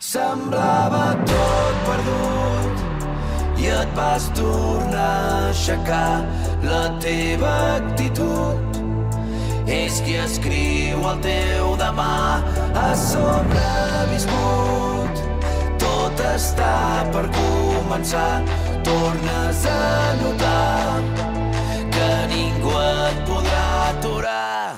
Semblava tot perdut i et vas tornar a aixecar. La teva actitud és qui escriu el teu demà. Has sobreviscut, tot està per començar. Tornes a notar que ningú et podrà aturar.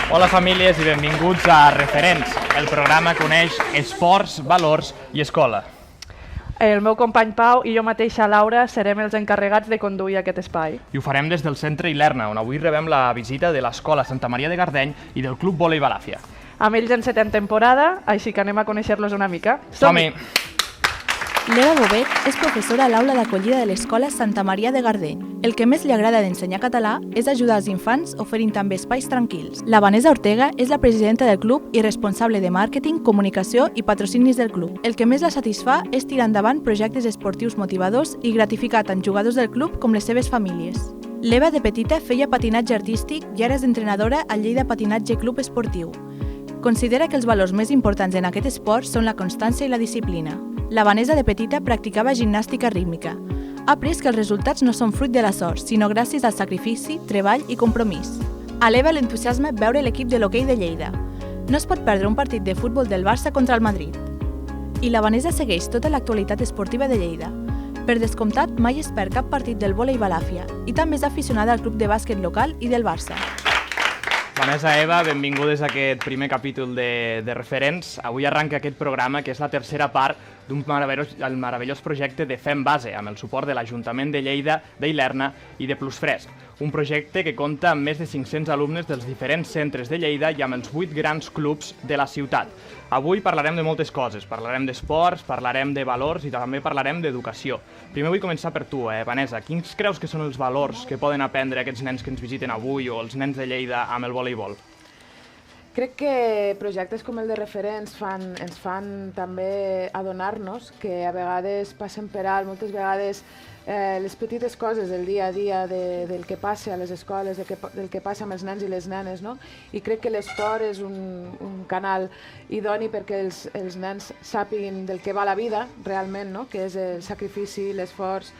Hola famílies i benvinguts a Referents, el programa que uneix esports, valors i escola. El meu company Pau i jo mateixa, Laura, serem els encarregats de conduir aquest espai. I ho farem des del centre Ilerna, on avui rebem la visita de l'Escola Santa Maria de Gardeny i del Club Vòlei Balàfia. Amb ells encetem temporada, així que anem a conèixer-los una mica. Som-hi! L'Eva Bobet és professora a l'aula d'acollida de l'Escola Santa Maria de Gardeny. El que més li agrada d'ensenyar català és ajudar els infants oferint també espais tranquils. La Vanessa Ortega és la presidenta del club i responsable de màrqueting, comunicació i patrocinis del club. El que més la satisfà és tirar endavant projectes esportius motivadors i gratificar tant jugadors del club com les seves famílies. L'Eva de petita feia patinatge artístic i ara és entrenadora al Lleida Patinatge Club Esportiu. Considera que els valors més importants en aquest esport són la constància i la disciplina. La Vanessa de petita practicava gimnàstica rítmica. Ha après que els resultats no són fruit de la sort, sinó gràcies al sacrifici, treball i compromís. A l'Eva l'entusiasma veure l'equip de l'hoquei de Lleida. No es pot perdre un partit de futbol del Barça contra el Madrid. I la Vanessa segueix tota l'actualitat esportiva de Lleida. Per descomptat, mai es perd cap partit del vòlei Balàfia i també és aficionada al club de bàsquet local i del Barça. Vanessa, Eva, benvingudes a aquest primer capítol de Referents. Avui arranca aquest programa, que és la tercera part d'un meravellós projecte de Fem Base, amb el suport de l'Ajuntament de Lleida, d'Ilerna i de Plusfresc. Un projecte que compta amb més de 500 alumnes dels diferents centres de Lleida i amb els 8 grans clubs de la ciutat. Avui parlarem de moltes coses. Parlarem d'esports, parlarem de valors i també parlarem d'educació. Primer vull començar per tu, Vanessa. Quins creus que són els valors que poden aprendre aquests nens que ens visiten avui o els nens de Lleida amb el voleibol? Crec que projectes com el de Referents ens fan també adonar-nos que a vegades passen per alt, moltes vegades les petites coses del dia a dia del que passa a les escoles, del que passa amb els nens i les nenes, no? I crec que l'esport és un canal idoni perquè els nens sàpiguin del que va la vida realment, no? Que és el sacrifici, l'esforç,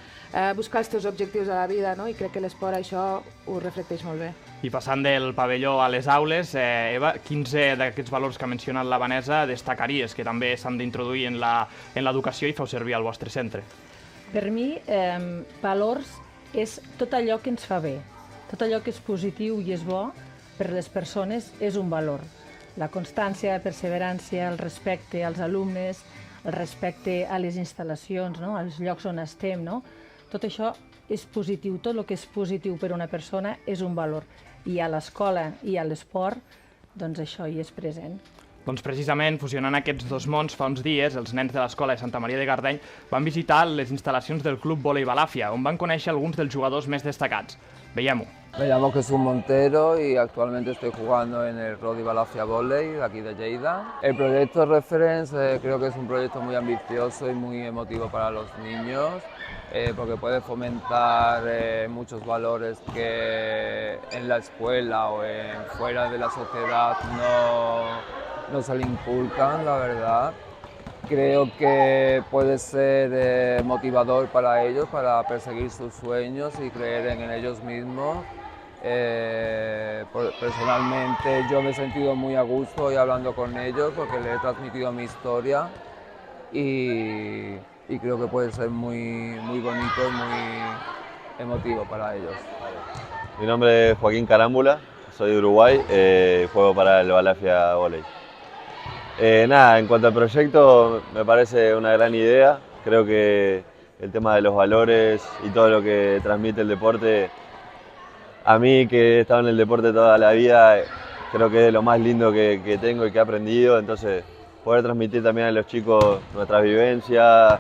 buscar els teus objectius a la vida, no? I crec que l'esport això ho reflecteix molt bé. I passant del pavelló a les aules, Eva, quins d'aquests valors que ha mencionat la Vanessa destacaries que també s'han d'introduir en l'educació i feu servir al vostre centre? Per mi, valors és tot allò que ens fa bé. Tot allò que és positiu i és bo per les persones és un valor. La constància, la perseverància, el respecte als alumnes, el respecte a les instal·lacions, no? Als llocs on estem, no? Tot això és positiu. Tot el que és positiu per a una persona és un valor. I a l'escola i a l'esport, doncs això hi és present. Doncs precisament, fusionant aquests dos mons, fa uns dies, els nens de l'Escola de Santa Maria de Gardeny van visitar les instal·lacions del Club Vòlei Balàfia, on van conèixer alguns dels jugadors més destacats. Veiem-ho. Me llamo Jesús Montero y actualmente estoy jugando en el Rodi Balàfia Volley de aquí de Lleida. El proyecto Reference creo que es un proyecto muy ambicioso y muy emotivo para los niños, porque puede fomentar muchos valores que en la escuela o fuera de la sociedad no se le inculcan, la verdad. Creo que puede ser motivador para ellos, para perseguir sus sueños y creer en ellos mismos. Personalmente yo me he sentido muy a gusto hoy hablando con ellos porque les he transmitido mi historia y creo que puede ser muy bonito y muy emotivo para ellos. Mi nombre es Joaquín Carámbula, soy de Uruguay, juego para el Balàfia Volley. En cuanto al proyecto, me parece una gran idea. Creo que el tema de los valores y todo lo que transmite el deporte, a mí que he estado en el deporte toda la vida, creo que es lo más lindo que tengo y que he aprendido. Entonces, poder transmitir también a los chicos nuestras vivencias,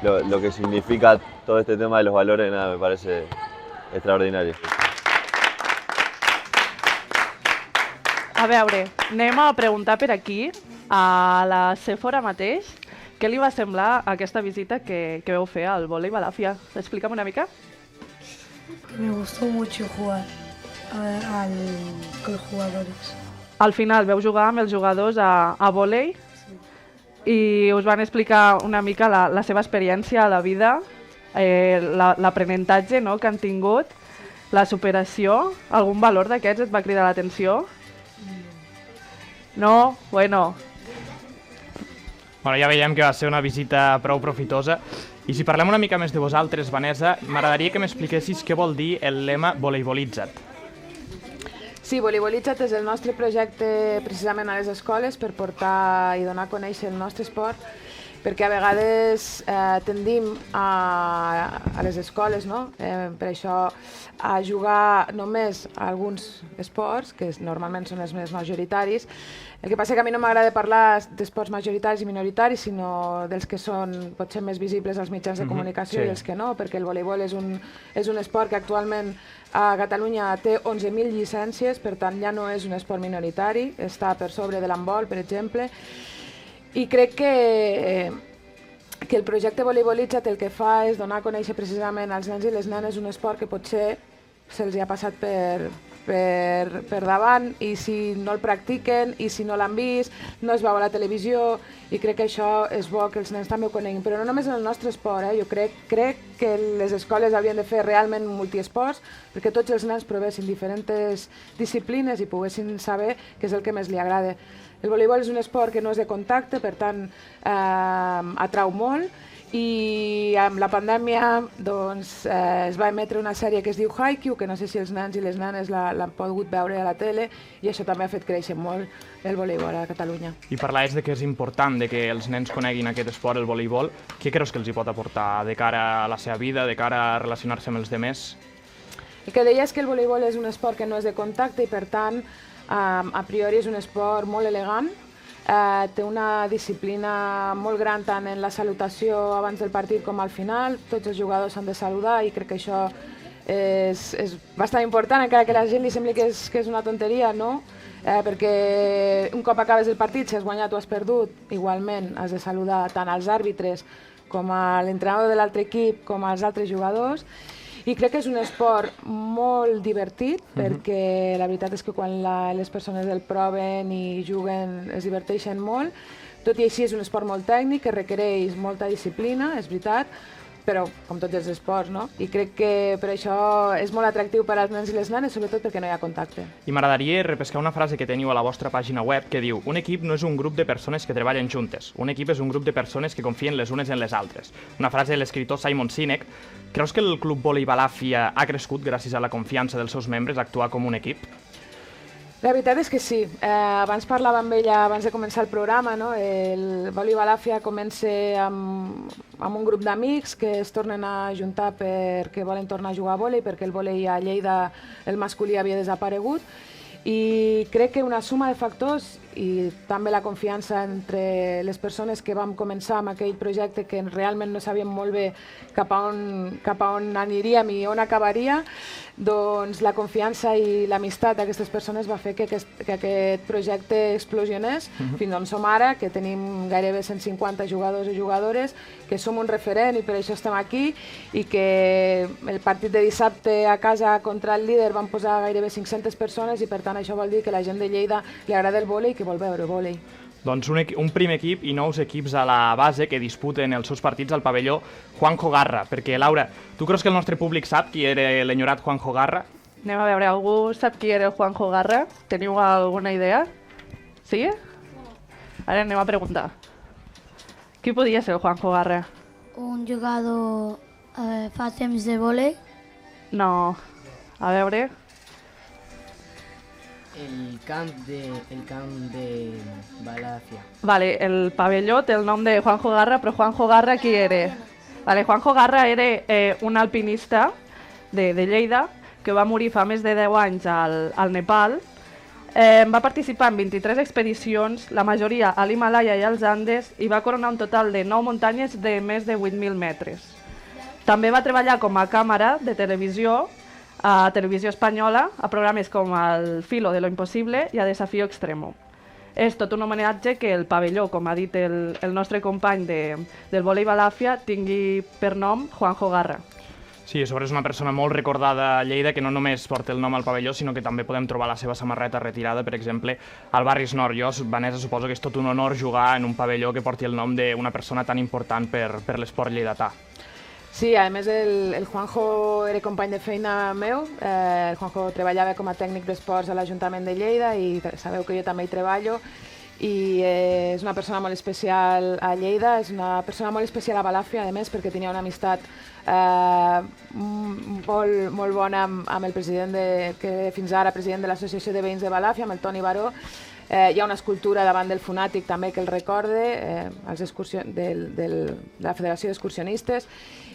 lo que significa todo este tema de los valores, me parece extraordinario. A veure, anem a preguntar per aquí a la Sephora mateix què li va semblar aquesta visita que veu fer al vòlei Balàfia. Explica'm una mica. Me gustó mucho jugar con los jugadores. Al final veu jugar amb els jugadors a vòlei i us van explicar una mica la seva experiència a la vida, l'aprenentatge, no?, que han tingut, la superació. Algun valor d'aquests et va cridar l'atenció? No? Bueno. Bueno, ja veiem que va ser una visita prou profitosa. I si parlem una mica més de vosaltres, Vanessa, m'agradaria que m'expliquessis què vol dir el lema Voleibolitza't. Sí, Voleibolitza't és el nostre projecte precisament a les escoles per portar i donar a conèixer el nostre esport, perquè a vegades tendim a les escoles, no? Per això, a jugar només a alguns esports, que normalment són els més majoritaris. El que passa que a mi no m'agrada parlar d'esports majoritaris i minoritaris, sinó dels que són potser més visibles als mitjans de comunicació i els que no, perquè el voleibol és un esport que actualment a Catalunya té 11.000 llicències, per tant ja no és un esport minoritari, està per sobre de l'handbol, per exemple. I crec que el projecte Voleibolitza't el que fa és donar a conèixer precisament als nens i les nenes un esport que potser se'ls ha passat per davant, i si no el practiquen i si no l'han vist, no es veu a la televisió, i crec que això és bo que els nens també ho coneguin. Però no només en el nostre esport, jo crec que les escoles havien de fer realment multiesports perquè tots els nens provessin diferents disciplines i poguessin saber què és el que més li agrada. El voleibol és un esport que no és de contacte, per tant atrau molt, i amb la pandèmia es va emetre una sèrie que es diu Haikyuu, que no sé si els nens i les nenes l'han pogut veure a la tele, i això també ha fet créixer molt el voleibol a Catalunya. I parlaves de que és important de que els nens coneguin aquest esport, el voleibol. Què creus que els hi pot aportar de cara a la seva vida, de cara a relacionar-se amb els demés? El que deia és que el voleibol és un esport que no és de contacte i, per tant, a priori és un esport molt elegant. Té una disciplina molt gran tant en la salutació abans del partit com al final. Tots els jugadors s'han de saludar i crec que això és bastant important, encara que a la gent li sembli que és una tonteria, no? Perquè un cop acabes el partit, si has guanyat o has perdut, igualment has de saludar tant als àrbitres com a l'entrenador de l'altre equip com als altres jugadors. I crec que és un esport molt divertit, perquè la veritat és que quan les persones el proven i juguen es diverteixen molt. Tot i així és un esport molt tècnic que requereix molta disciplina, és veritat, però com tots els esports, no? I crec que per això és molt atractiu per als nens i les nenes, sobretot perquè no hi ha contacte. I m'agradaria repescar una frase que teniu a la vostra pàgina web que diu: un equip no és un grup de persones que treballen juntes, un equip és un grup de persones que confien les unes en les altres. Una frase de l'escriptor Simon Sinek. Creus que el Club Vòlei Balàfia ha crescut gràcies a la confiança dels seus membres a actuar com un equip? La veritat és que sí. Abans parlava amb ella, abans de començar el programa, no? El Vòlei Balàfia comença amb un grup d'amics que es tornen a juntar perquè volen tornar a jugar a vòlei, perquè el vòlei a Lleida, el masculí, havia desaparegut. I crec que una suma de factors i també la confiança entre les persones que vam començar amb aquell projecte que realment no sabíem molt bé cap a on aniríem i on acabaria, doncs la confiança i l'amistat d'aquestes persones va fer que aquest projecte explosionés fins on som ara, que tenim gairebé 150 jugadors i jugadores, que som un referent i per això estem aquí, i que el partit de dissabte a casa contra el líder van posar gairebé 500 persones i per tant això vol dir que la gent de Lleida li agrada el vòlei i que vol veure vòlei. Doncs un primer equip i nous equips a la base que disputen els seus partits al pavelló Juanjo Garra. Perquè, Laura, tu creus que el nostre públic sap qui era l'enyorat Juanjo Garra? Anem a veure, algú sap qui era el Juanjo Garra? Teniu alguna idea? Sí? Ara anem a preguntar. Qui podia ser el Juanjo Garra? Un jugador fa temps de vòlei. No. A veure... El camp de Balàfia. Vale, el pavelló té el nom de Juanjo Garra, però Juanjo Garra qui era? Vale, Juanjo Garra era un alpinista de Lleida que va morir fa més de 10 anys al Nepal. Va participar en 23 expedicions, la majoria a l'Himalaya i als Andes, i va coronar un total de 9 muntanyes de més de 8.000 metres. També va treballar com a càmera de televisió a Televisió Espanyola, a programes com El Filo de lo Imposible i a Desafío Extremo. És tot un homenatge que el pavelló, com ha dit el nostre company del Vòlei Balàfia, tingui per nom Juanjo Garra. Sí, a sobre és una persona molt recordada a Lleida que no només porta el nom al pavelló, sinó que també podem trobar la seva samarreta retirada, per exemple, al Barris Nord. Jo, Vanessa, suposo que és tot un honor jugar en un pavelló que porti el nom d'una persona tan important per l'esport lleidatà. Sí, a més el Juanjo era company de feina meu, el Juanjo treballava com a tècnic d'esports a l'Ajuntament de Lleida i sabeu que jo també hi treballo, i és una persona molt especial a Lleida, és una persona molt especial a Balàfia, a més, perquè tenia una amistat molt bona amb el president, que fins ara president de l'Associació de Veïns de Balàfia, amb el Toni Baró. Hi ha una escultura davant del Funàtic també que el recorde, de la Federació d'Excursionistes,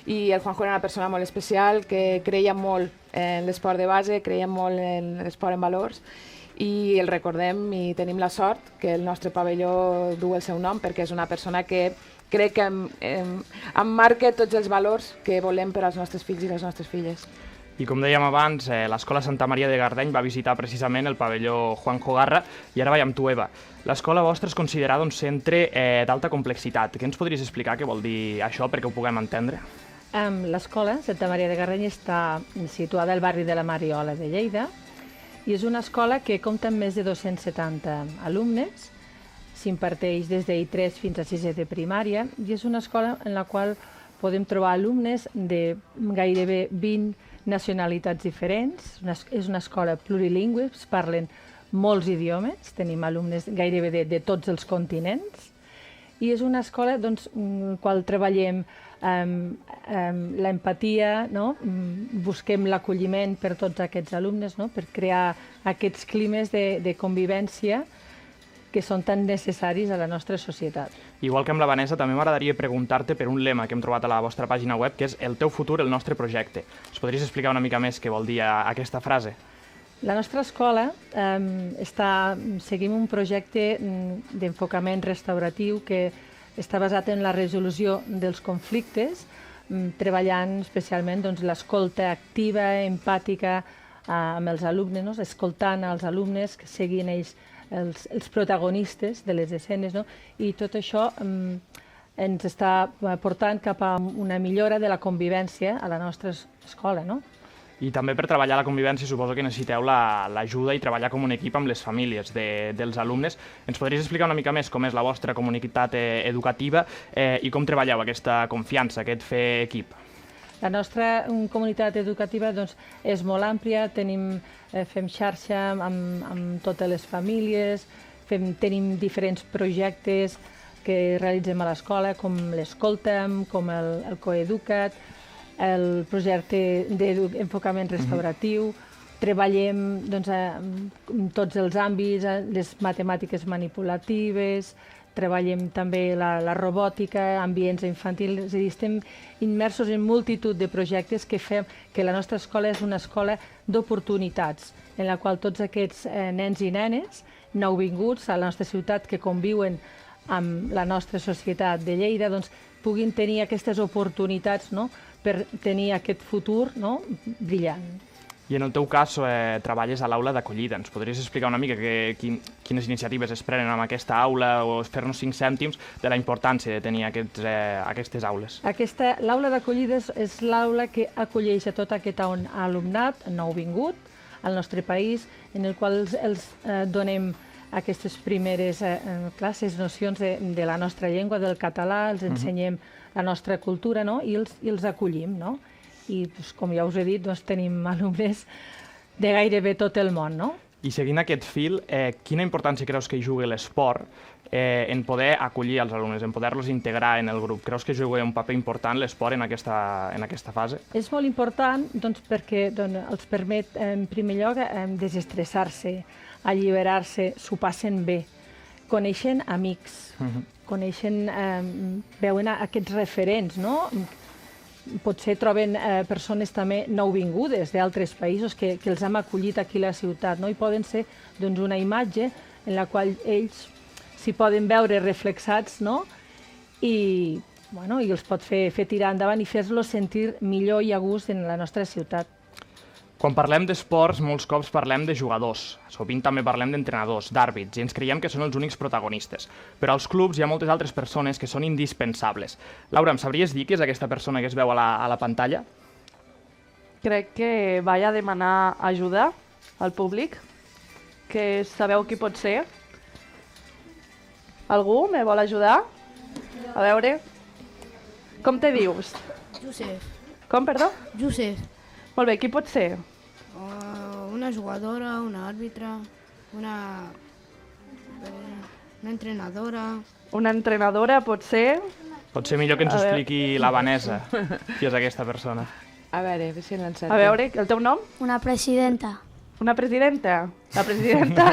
i el Juanjo era una persona molt especial que creia molt en l'esport de base, creia molt en l'esport en valors, i el recordem i tenim la sort que el nostre pavelló du el seu nom, perquè és una persona que crec que emmarca tots els valors que volem per als nostres fills i les nostres filles. I com dèiem abans, l'Escola Santa Maria de Gardeny va visitar precisament el pavelló Juanjo Garra, i ara vaig amb tu, Eva. L'escola vostra és considerada un centre d'alta complexitat. Què ens podries explicar què vol dir això perquè ho puguem entendre? L'escola Santa Maria de Gardeny està situada al barri de la Mariola de Lleida i és una escola que compta amb més de 270 alumnes, s'imparteix des d'I3 fins a 6è de primària, i és una escola en la qual podem trobar alumnes de gairebé 20 nacionalitats diferents. És una escola plurilingüe, es parlen molts idiomes, tenim alumnes gairebé de tots els continents, i és una escola en la qual treballem l'empatia, busquem l'acolliment per tots aquests alumnes, per crear aquests climes de convivència que són tan necessaris a la nostra societat. Igual que amb la Vanessa, també m'agradaria preguntar-te per un lema que hem trobat a la vostra pàgina web, que és el teu futur, el nostre projecte. Ens podries explicar una mica més què vol dir aquesta frase? La nostra escola seguim un projecte d'enfocament restauratiu que està basat en la resolució dels conflictes, treballant especialment l'escolta activa, empàtica amb els alumnes, escoltant els alumnes, que siguin ells els protagonistes de les escenes, i tot això ens està portant cap a una millora de la convivència a la nostra escola. I també per treballar la convivència suposo que necessiteu l'ajuda i treballar com un equip amb les famílies dels alumnes. Ens podries explicar una mica més com és la vostra comunitat educativa i com treballeu aquesta confiança, aquest fer equip? La nostra comunitat educativa és molt àmplia, fem xarxa amb totes les famílies, tenim diferents projectes que realitzem a l'escola, com l'Escolta'm, com el Coeduca't, el projecte d'enfocament restauratiu, treballem en tots els àmbits, les matemàtiques manipulatives, treballem també la robòtica, ambients infantils, és a dir, estem immersos en multitud de projectes que fem que la nostra escola és una escola d'oportunitats, en la qual tots aquests nens i nenes nouvinguts a la nostra ciutat que conviuen amb la nostra societat de Lleida puguin tenir aquestes oportunitats per tenir aquest futur brillant. I en el teu cas treballes a l'aula d'acollida. Ens podries explicar una mica quines iniciatives es prenen amb aquesta aula o fer-nos 5 cèntims de la importància de tenir aquestes aules? L'aula d'acollida és l'aula que acolleix a tot aquest alumnat nouvingut al nostre país, en el qual els donem aquestes primeres classes, nocions de la nostra llengua, del català, els ensenyem la nostra cultura i els acollim. I, com ja us he dit, tenim alumnes de gairebé tot el món. I seguint aquest fil, quina importància creus que hi jugui l'esport en poder acollir els alumnes, en poder-los integrar en el grup? Creus que juga un paper important l'esport en aquesta fase? És molt important perquè els permet, en primer lloc, desestressar-se, alliberar-se, s'ho passen bé, coneixen amics, veuen aquests referents, potser troben persones també nouvingudes d'altres països que els hem acollit aquí a la ciutat, i poden ser una imatge en la qual ells s'hi poden veure reflexats i els pot fer tirar endavant i fer-los sentir millor i a gust en la nostra ciutat. Quan parlem d'esports, molts cops parlem de jugadors. Sovint també parlem d'entrenadors, d'àrbits, i ens creiem que són els únics protagonistes. Però als clubs hi ha moltes altres persones que són indispensables. Laura, em sabries dir qui és aquesta persona que es veu a la pantalla? crec que vaig a demanar ajuda al públic, que sabeu qui pot ser. Algú me vol ajudar? A veure. Com te dius? Josep. Com, perdó? Josep. Molt bé, qui pot ser? Una jugadora, una àrbitre, una entrenadora. Una entrenadora pot ser? Pot ser millor que ens ho A veure. expliqui la Vanessa, qui és aquesta persona. A veure si l'encerto. A veure, el teu nom? Una presidenta. Una presidenta? La presidenta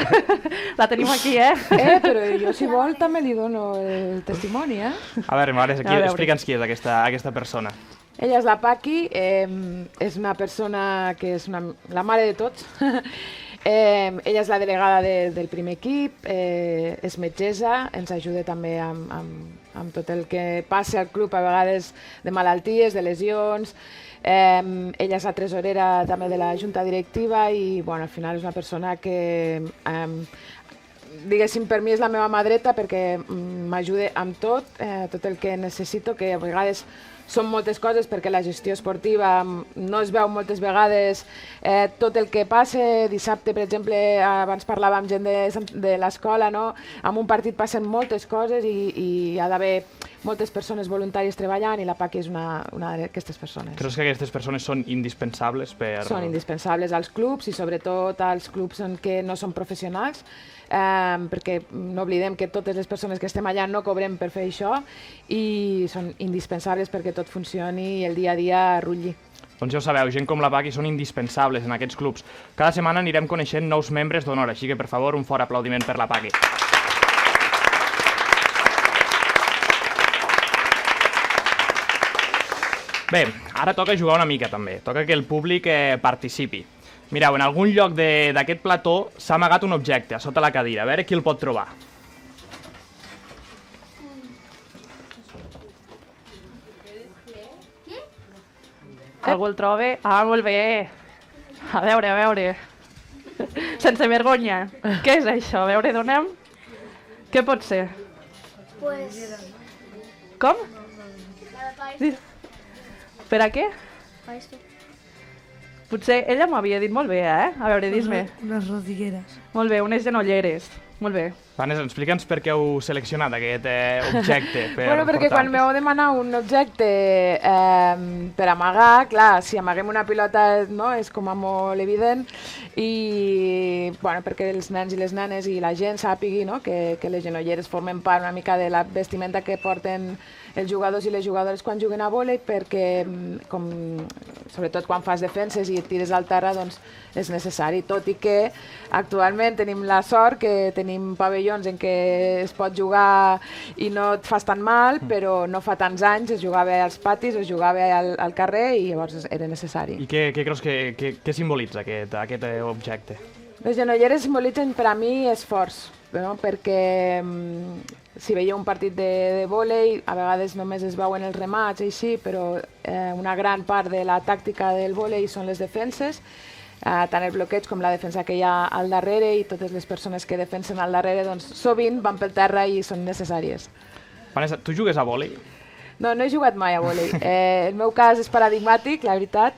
la tenim aquí, Però jo, si vol, també li dono el testimoni, A veure, Vanessa, A veure. explica'ns qui és aquesta persona. Ella és la Paqui, és una persona que és la mare de tots. Ella és la delegada del primer equip, és metgessa, ens ajuda també amb tot el que passa al club, a vegades de malalties, de lesions. Ella és la tresorera també de la junta directiva i al final és una persona que, diguéssim, per mi és la meva mà dreta perquè m'ajuda amb tot el que necessito, que a vegades són moltes coses perquè la gestió esportiva no es veu moltes vegades tot el que passa. Dissabte, per exemple, abans parlava amb gent de l'escola, no? En un partit passen moltes coses i hi ha d'haver moltes persones voluntàries treballant i la Paqui és una d'aquestes persones. Creus que aquestes persones són indispensables per... Són indispensables als clubs i sobretot als clubs en què no són professionals, perquè no oblidem que totes les persones que estem allà no cobrem per fer això i són indispensables perquè tot funcioni i el dia a dia rutlli. Doncs ja ho sabeu, gent com la Paqui són indispensables en aquests clubs. Cada setmana anirem coneixent nous membres d'honor, així que, per favor, un fort aplaudiment per la Paqui. Bé, ara toca jugar una mica també, toca que el públic participi. Mireu, en algun lloc d'aquest plató s'ha amagat un objecte a sota la cadira, a veure qui el pot trobar. Algú el troba? Ah, molt bé. A veure. Sense vergonya. Què és això? A veure, donem. Què pot ser? Pues... Com? Per a què? Potser ella m'ho havia dit molt bé, A veure, dis-me. Unes rodilleres. Molt bé, unes genolleres. Molt bé. Vanessa, explica'ns per què heu seleccionat aquest objecte per Perquè quan m'heu demanat un objecte per amagar, clar, si amaguem una pilota és com a molt evident i perquè els nens i les nenes i la gent sàpigui que les genolleres formen part una mica de la vestimenta que porten els jugadors i les jugadores quan juguen a vòlei, perquè sobretot quan fas defenses i et tires al terra és necessari, tot i que actualment tenim la sort que tenim pavellons en què es pot jugar i no et fas tan mal, però no fa tants anys es jugava als patis, es jugava al carrer i llavors era necessari. I què creus que simbolitza aquest objecte? Les genolleres simbolitzen per a mi esforç, perquè si veieu un partit de vòlei, a vegades només es veuen els remats i així, però una gran part de la tàctica del vòlei són les defenses, tant el bloqueig com la defensa que hi ha al darrere i totes les persones que defensen al darrere sovint van pel terra i són necessàries. Vanessa, tu jugues a vòlei? No he jugat mai a vòlei. El meu cas és paradigmàtic, la veritat.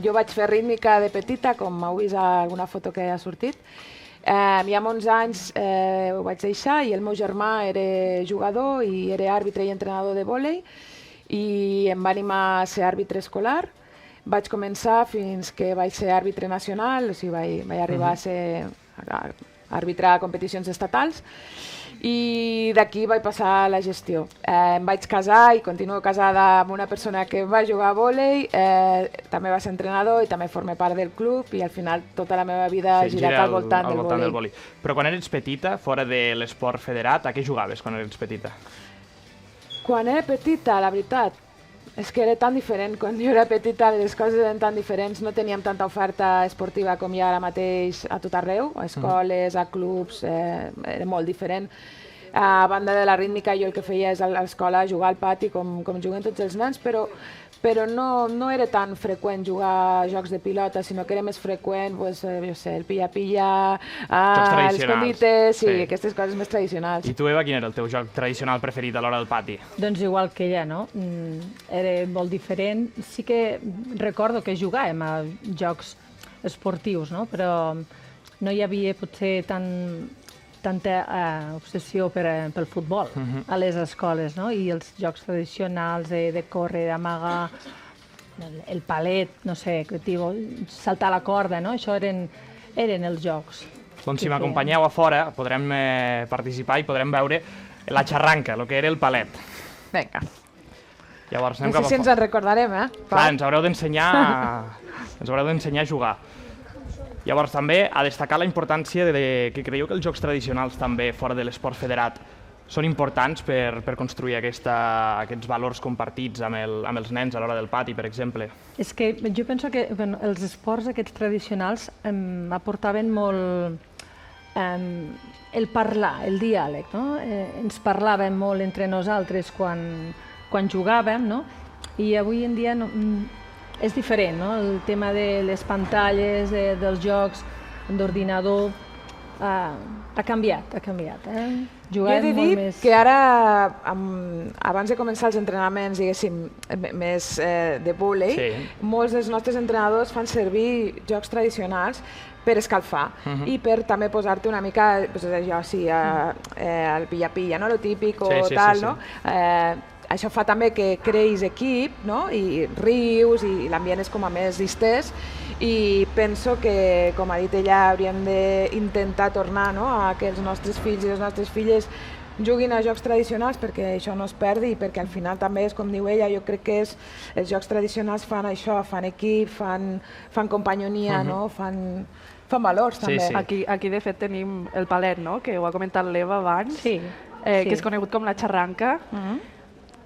Jo vaig fer rítmica de petita, com heu vist a alguna foto que ha sortit. I amb 11 anys ho vaig deixar i el meu germà era jugador i era àrbitre i entrenador de vòlei i em va animar a ser àrbitre escolar. Vaig començar fins que vaig ser àrbitre nacional, o sigui, vaig arribar a arbitrar competicions estatals i d'aquí vaig passar a la gestió. Em vaig casar i continuo casada amb una persona que va jugar a vòlei, també va ser entrenador i també forma part del club i al final tota la meva vida ha girat al voltant del vòlei. Però quan eres petita, fora de l'esport federat, a què jugaves quan eres petita? Quan era petita, la veritat, és que era tan diferent. Quan jo era petita les coses eren tan diferents, no teníem tanta oferta esportiva com hi ha ara mateix a tot arreu, a escoles, a clubs, era molt diferent. A banda de la rítmica jo el que feia és a l'escola jugar al pati com juguen tots els nens, però però no era tan freqüent jugar a jocs de pilota, sinó que era més freqüent, pues, jo sé, el pilla-pilla, els escondites, sí, aquestes coses més tradicionals. I tu, Eva, quin era el teu joc tradicional preferit a l'hora del pati? Doncs igual que ella, no? Era molt diferent. Sí que recordo que jugàvem a jocs esportius, no? Però no hi havia potser tanta obsessió pel futbol a les escoles, no? I els jocs tradicionals de córrer, d'amagar, el palet, no sé, saltar la corda, no? Això eren els jocs. Doncs si m'acompanyeu a fora podrem participar i podrem veure la xarranca, el que era el palet. Vinga. Llavors anem No cap a sé si ens fora. en recordarem, Clar, ens haureu d'ensenyar a jugar. Llavors també a destacar la importància que creieu que els jocs tradicionals també fora de l'esport federat són importants per construir aquests valors compartits amb els nens a l'hora del pati, per exemple. És que jo penso que els esports aquests tradicionals aportaven molt el parlar, el diàleg, no? Ens parlàvem molt entre nosaltres quan jugàvem, no? I avui en dia és diferent, no? El tema de les pantalles, dels jocs d'ordinador, ha canviat, Jo he de dir que ara, abans de començar els entrenaments, diguéssim, més de vòlei, molts dels nostres entrenadors fan servir jocs tradicionals per escalfar i per també posar-te una mica, el pilla-pilla, no? Lo típic o tal, no? Això fa també que creïs equip, no? I rius i l'ambient és com a més distès i penso que, com ha dit ella, hauríem d'intentar tornar a que els nostres fills i les nostres filles juguin a jocs tradicionals perquè això no es perdi i perquè al final també és com diu ella, jo crec que els jocs tradicionals fan això, fan equip, fan companyonia, no? Fan valors també. Aquí de fet tenim el palet, no? Que ho ha comentat l'Eva abans, que és conegut com la xarranca.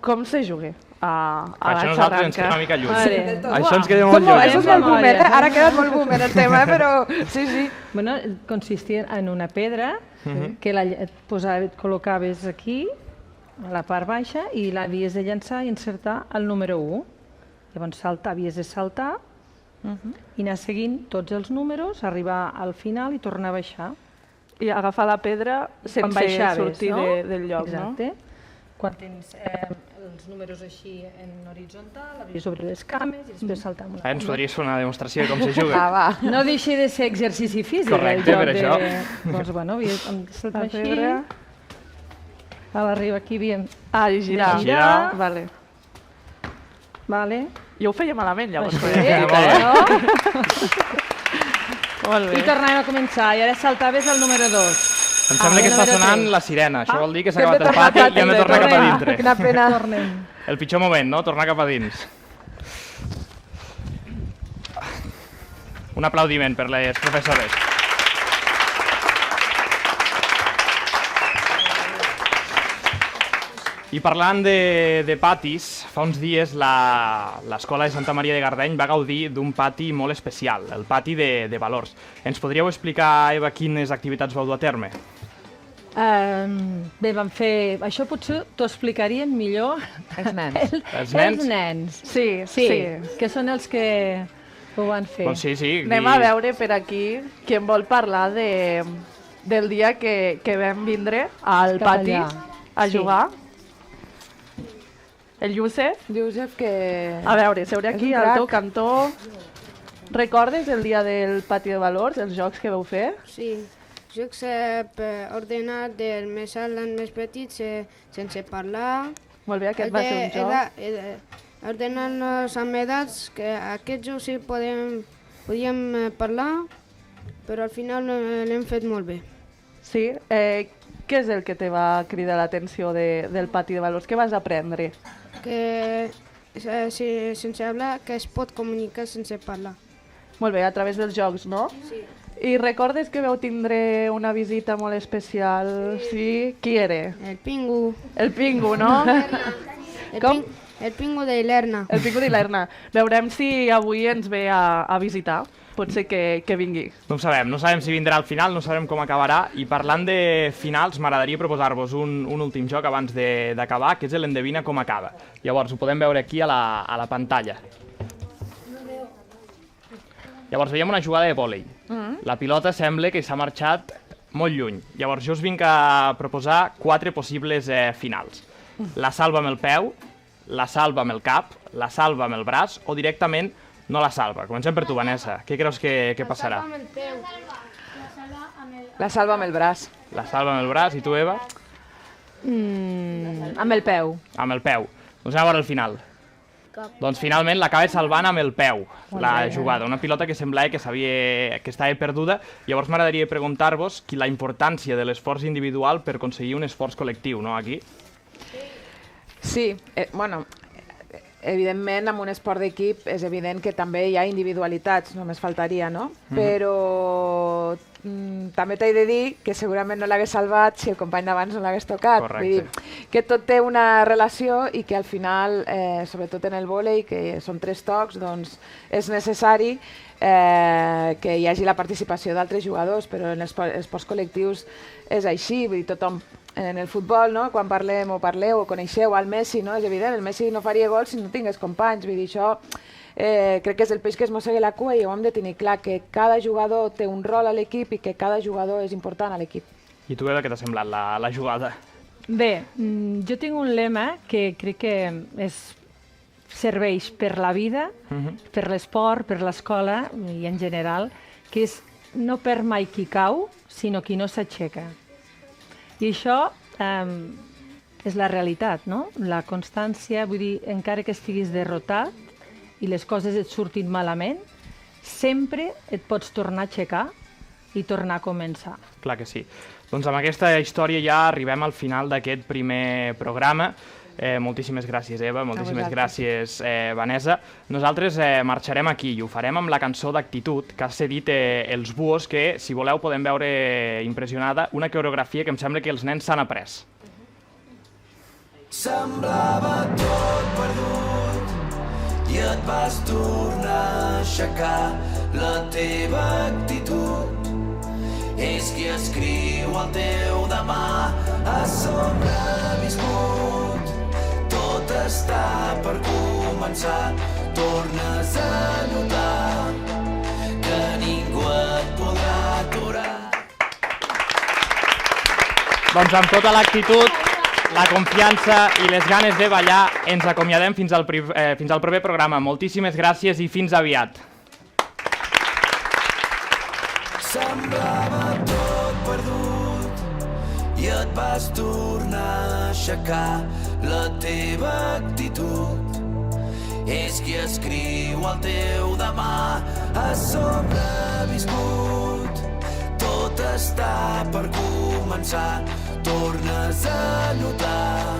Com se juga a la xarranca? Això nosaltres ens queda una mica lluny. Això ens queda molt lluny. Això és molt boomer, ara ha quedat molt boomer el tema, però sí. Bueno, consistia en una pedra que et col·locaves aquí, a la part baixa, i l'havies de llançar i encertar el número 1. Llavors havies de saltar i anar seguint tots els números, arribar al final i tornar a baixar. I agafar la pedra sense sortir del lloc, no? Exacte. Quan tens els números així en horitzontal, l'hauries sobre les cames i després saltar amb la... Ens podries fer una demostració de com se juga. No deixi de ser exercici físic. Correcte, per això. Doncs bueno, havíem de saltar així. A l'arriba aquí havíem... Girar. Vale. Jo ho feia malament, llavors. Molt bé. I tornàvem a començar, i ara saltaves el número 2. Em sembla que està sonant la sirena. Això vol dir que s'ha acabat el pati i hem de tornar cap a dintre. Quina pena. El pitjor moment, no? Tornar cap a dins. Un aplaudiment per les professores. I parlant de patis, fa uns dies l'Escola de Santa Maria de Gardeny va gaudir d'un pati molt especial, el pati de valors. Ens podríeu explicar, Eva, quines activitats vau dur a terme? Bé, vam fer... Això potser t'ho explicarien millor els nens. Els nens. Sí. Que són els que ho van fer. Doncs sí. Anem a veure per aquí qui em vol parlar del dia que vam vindre al pati a jugar. El Youssef, que... A veure, seure aquí al teu cantó. Recordes el dia del pati de valors, els jocs que vau fer? Sí, jocs ordenat del més alt al més petit sense parlar. Molt bé, aquest va ser un joc. Ordenant-nos amb edats, que aquest joc sí podíem parlar, però al final l'hem fet molt bé. Sí? Què és el que te va cridar l'atenció del pati de valors? Què vas aprendre? Que sense hablar, que es pot comunicar sense parlar. Molt bé, a través dels jocs, no? Sí. I recordes que vau tindre una visita molt especial? Sí? Qui era? El Pingu. El Pingu, no? El Pingu de l'Ilerna. El Pingu de l'Ilerna. Veurem si avui ens ve a visitar. pot ser que vingui. No ho sabem si vindrà al final, no sabem com acabarà, i parlant de finals, m'agradaria proposar-vos un últim joc abans d'acabar, que és l'Endevina com acaba. Llavors, ho podem veure aquí a la pantalla. Llavors, veiem una jugada de vòlei. La pilota sembla que s'ha marxat molt lluny. Llavors, jo us vinc a proposar 4 possibles finals. La salva amb el peu, la salva amb el cap, la salva amb el braç o directament no la salva. Comencem per tu, Vanessa. Què creus que passarà? La salva amb el braç. La salva amb el braç. I tu, Eva? Amb el peu. Amb el peu. Doncs anem a veure el final. Doncs finalment l'acaba salvant amb el peu, la jugada. Una pilota que semblava que estava perduda. Llavors m'agradaria preguntar-vos la importància de l'esforç individual per aconseguir un esforç col·lectiu, no, aquí? Sí, bueno, evidentment, en un esport d'equip és evident que també hi ha individualitats, només faltaria, no? Però també t'he de dir que segurament no l'hagués salvat si el company d'abans no l'hagués tocat. Correcte. Vull dir que tot té una relació i que al final, sobretot en el vòlei, que són 3 tocs, doncs és necessari que hi hagi la participació d'altres jugadors, però en els esports col·lectius és així, vull dir, tothom en el futbol, no? Quan parlem o parleu o coneixeu al Messi, no? És evident, el Messi no faria gols si no tingués companys, vull dir, això crec que és el peix que es mossega la cua i ho hem de tenir clar, que cada jugador té un rol a l'equip i que cada jugador és important a l'equip. I tu, Eva, què t'ha semblat la jugada? Bé, jo tinc un lema que crec que serveix per la vida, per l'esport, per l'escola i en general, que és no perd mai qui cau, sinó qui no s'aixeca. I això és la realitat, no? La constància, vull dir, encara que estiguis derrotat i les coses et surtin malament, sempre et pots tornar a aixecar i tornar a començar. Clar que sí. Doncs amb aquesta història ja arribem al final d'aquest primer programa. Moltíssimes gràcies, Eva, moltíssimes gràcies, Vanessa. Nosaltres marxarem aquí i ho farem amb la cançó d'Actitud que ha cedit els Buos, que, si voleu, podem veure impressionada una coreografia que em sembla que els nens s'han après. Semblava tot perdut i et vas tornar a aixecar. La teva actitud és qui escriu el teu demà. Has sobreviscut, tot està per començar. Tornes a notar que ningú et podrà aturar. Doncs amb tota l'actitud, la confiança i les ganes de ballar ens acomiadem fins al proper programa. Moltíssimes gràcies i fins aviat. Semblava tot perdut i et vas tornar a aixecar. La teva actitud és qui escriu el teu demà. Has sobreviscut, tot està per començar. Tornes a notar